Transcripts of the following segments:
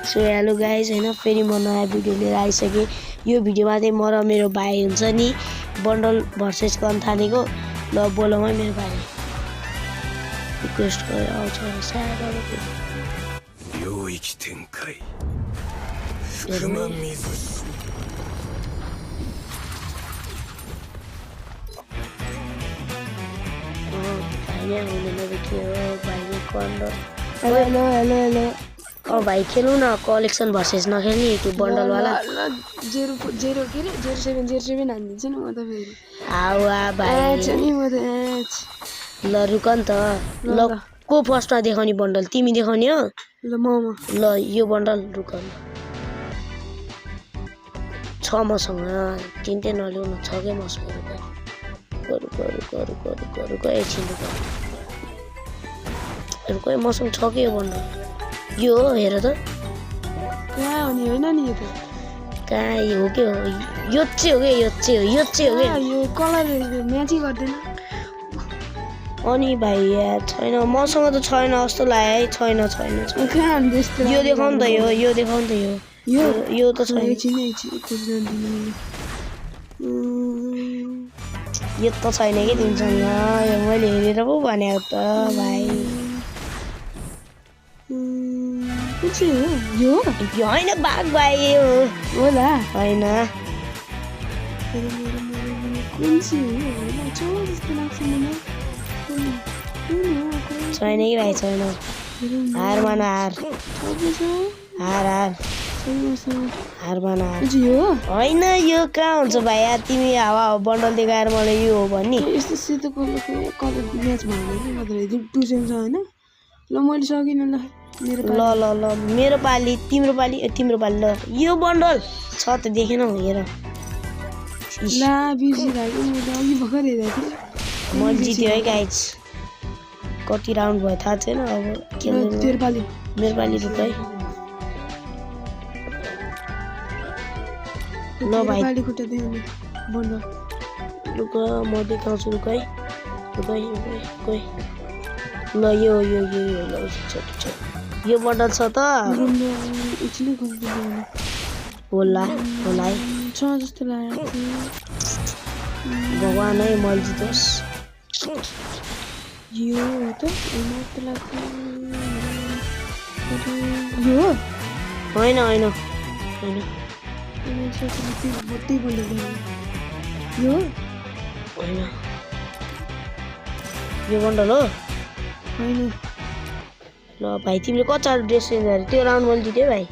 So hello guys हैन फेरि म नयाँ भिडियो लिएर आइसकेँ। यो भिडियोमा चाहिँ म र मेरो भाइ हुन्छ नि बन्डल भर्सेस गर्न थालेको। ल बोलाउँ है मेरो भाइ रिक्वेस्ट गरेर आउँछ सायद भाइ हुँदैन के हो भाइले कन्डर। हेलो हेलो हेलो भाइ खेलौँ न कलेक्सन भर्सेस नखेल्ने त्यो बन्डल वाला 0707 हानिदिन्छु नि म त फेरि आवा भाइ नि म त ल रुक नि त ल को फर्स्टमा देखाउने बन्डल तिमी देखाउने हो ल म ल यो बन्डल रुक न छ मसँग तिनटै नल्याउ न छ के मसँग रुक एकछिन रुक मसँग छ के यो बन्डल यो हो हेर त कहाँ हो नि होइन नि यो त कहाँ हो के हो यो चाहिँ हो के यो चाहिँ हो के यो कलर म्याचै गर्दैन अनि भाइ यार छैन मसँग त छैन जस्तो लाग्यो है छैन कहाँ हाल्नु त्यस्तो यो देखाउँ त यो देखाउँ त यो त छैन यो त छैन कि तिमीसँग यो मैले हेरेर पो भनेको त भाइ कुन चाहिँ हो यो होइन बाघ भाइ यो होला होइन कुन चाहिँ हो जस्तो लाग्छ मलाई छैन कि भाइ छैन हार मान हार मान हार होइन यो कहाँ हुन्छ भाइ यार तिमी हावा बन्डल देखाएर मलाई यो हो भन्ने यस्तो सेतो कलर म्याच भएन कि मतलब 2 सेम छ होइन ल मैले सकिनँ ल मेरो पाली तिम्रो पाली ल यो बन्डल छ त देखेन हेर ला बिर्सिरहेको मैले अघि भर्खर हेरेको थिएँ मैले जित्यो है गाइज कति राउन्ड भयो थाहा छैन अब मेरो पाली रुक है ल भाइ पाली खुट्टा देखाउने बन्डल रुक म देखाउँछु रुक है ल यो यो बन्डल छ त होला है छ जस्तो लाग्यो भगवान है मैले जितोस् यो त लाग्छ यो होइन यो होइन यो बन्डल हो होइन ल भाइ तिमीले कच्चा ड्रेस चेन्ज गरे त्यो राउन्ड मैले जितेँ भाइ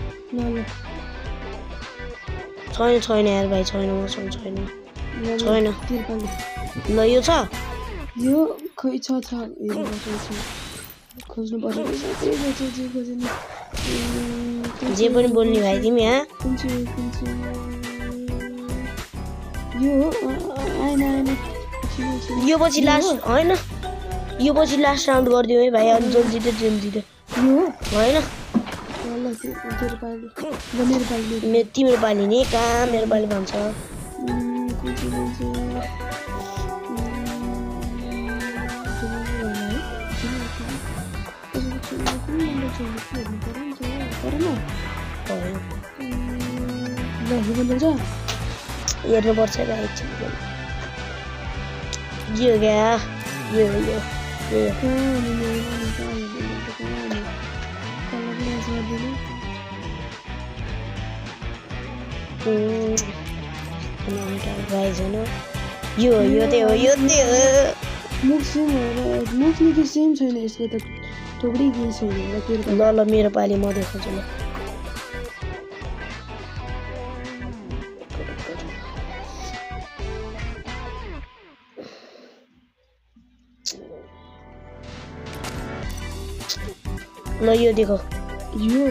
छैन यार भाइ छैन मसँग छैन ल यो छ यो खै छ खोज्नु पर्छ जे पनि बोल्ने भाइ तिमी यो पछि लास्ट होइन यो पछि लास्ट राउन्ड गरिदियो है भाइ अनि जल जित्यो होइन तिम्रो पाली नि कहाँ मेरो पाली भन्छ हेर्नुपर्छ भाइ एकछिन यो क्या यो मुखले सेम छैन यसको त थोरै के छैन ल मेरो पाली म देखाउँछु ल ल यो देखो यो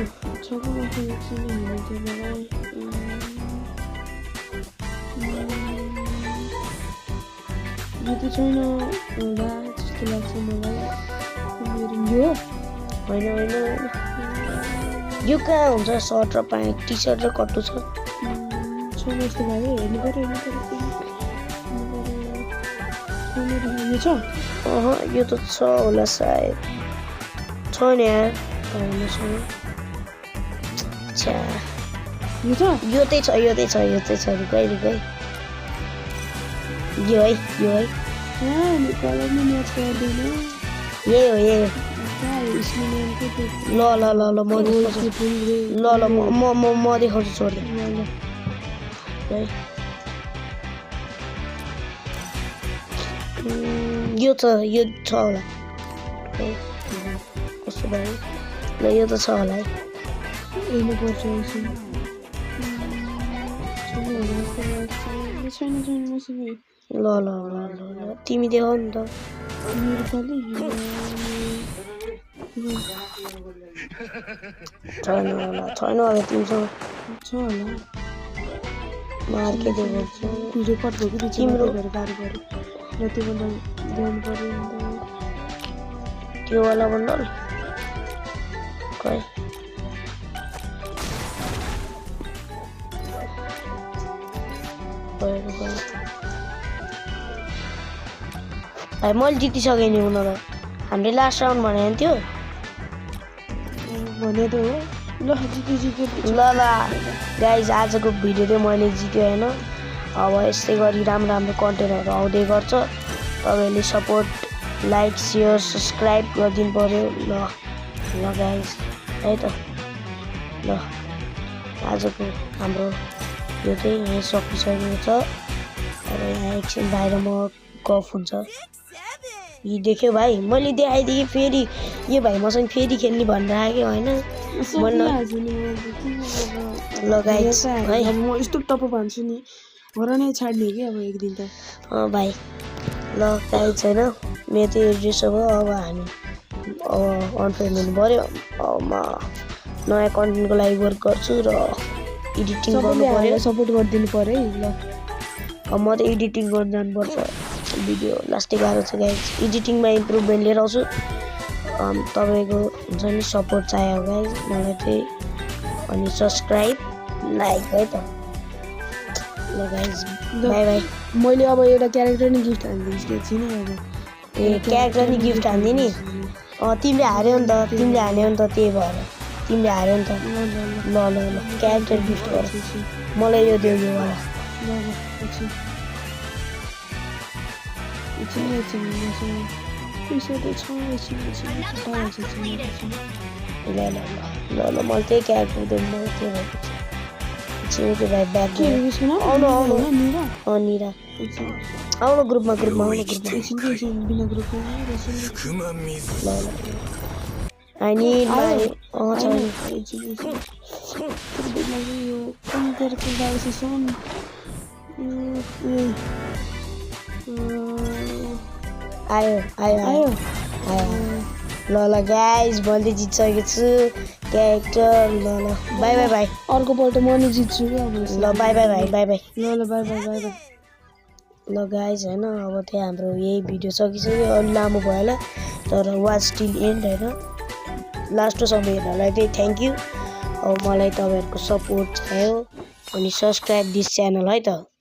त छैन होला जस्तो लाग्छ मलाई यो होइन यो कहाँ हुन्छ सर्ट र प्यान्ट टी सर्ट र कट्टु छ जस्तो लाग्यो हेर्नु पर्यो यो छ यो त छ होला सायद छैन यार छ छ्या यो छ यो चाहिँ छ रुकै यो है नि कलरले म्याच गर्दैन यही हो स्नोम्यानको त्यो ल म देखाउँछु ल म देखाउँछु छोड्दै है यो छ होला है कस्तो भयो ल यो त छ होला है हेर्नुपर्छ छैन मसँग ल तिमी देखाउ नि त मेरो खालि छैन होला तिमीसँग छ होला म अर्कै देखाउँछु भिडियो कट भएको पछि तिम्रो गाह्रो पऱ्यो र त्यो बन्डल ल्याउनु पऱ्यो त्यो वाला बन्डल खै भाइ मैले जितिसकेँ नि हुन त हामीले लास्ट राउन्ड भने थियो भने त हो ल जित्यो ल गाइज आजको भिडियो चाहिँ मैले जित्यो होइन अब यस्तै गरी राम्रो कन्टेन्टहरू आउँदै गर्छ तपाईँहरूले सपोर्ट लाइक सेयर सब्सक्राइब गरिदिनु पऱ्यो ल गाइज है त ल आजको हाम्रो यो चाहिँ यहाँ सकिसकेको छ अब यहाँ एकछिन बाहिर म गफ हुन्छ यी देख्यो भाइ मैले देखाइदिएँ फेरि यो भाइ मसँग फेरि खेल्ने भनेर आयो होइन ल गाइज है म यस्तो टप भन्छु नि घर नै छाड्ने कि अब एक दिन त भाइ ल गाइज छैन मेरो चाहिँ एड्रेस हो अब हामी अनफ्रेन्ड हुनु पऱ्यो अब म नयाँ कन्टेन्टको लागि वर्क गर्छु र एडिटिङ गर्नु पऱ्यो सपोर्ट गरिदिनु पऱ्यो है ल म त एडिटिङ गर्नु जानुपर्छ भिडियो लास्टै गाह्रो छ गाइज एडिटिङमा इम्प्रुभमेन्ट लिएर आउँछु तपाईँको हुन्छ नि सपोर्ट चाहियो गाइज मलाई चाहिँ अनि सब्सक्राइब लाइक है त ल गाइज बाई मैले अब एउटा क्यारेक्टर नि गिफ्ट हालिदिन्छु एकछिन अब ए क्यारेक्टर नि गिफ्ट हान्ने नि तिमीले हार्यौ नि त त्यही भएर तिमीले हार्यौ नि त ल क्यारेक्टर गिफ्ट गर मलाई यो देऊ यो वाला ल मैले त्यही क्यारेक्टर देऊ म त्यो भएको छिमेकी भाइ ब्याग आउनु निरा आउनु ग्रुपमा ल I need my आयो ल गाइज मैले जितिसकेको छु क्यारेक्टर ल बाई अर्को पल्ट म नि जित्छु अब ल बाई ल बाई ल गाइज होइन अब त्यही हाम्रो यही भिडियो सकिसक्यो अलि लामो भयो होला तर वाच टिल एन्ड होइन लास्टसम्म हेर्नलाई चाहिँ थ्याङ्क यू अब मलाई तपाईँहरूको सपोर्ट चाहियो अनि सब्सक्राइब दिस च्यानल है त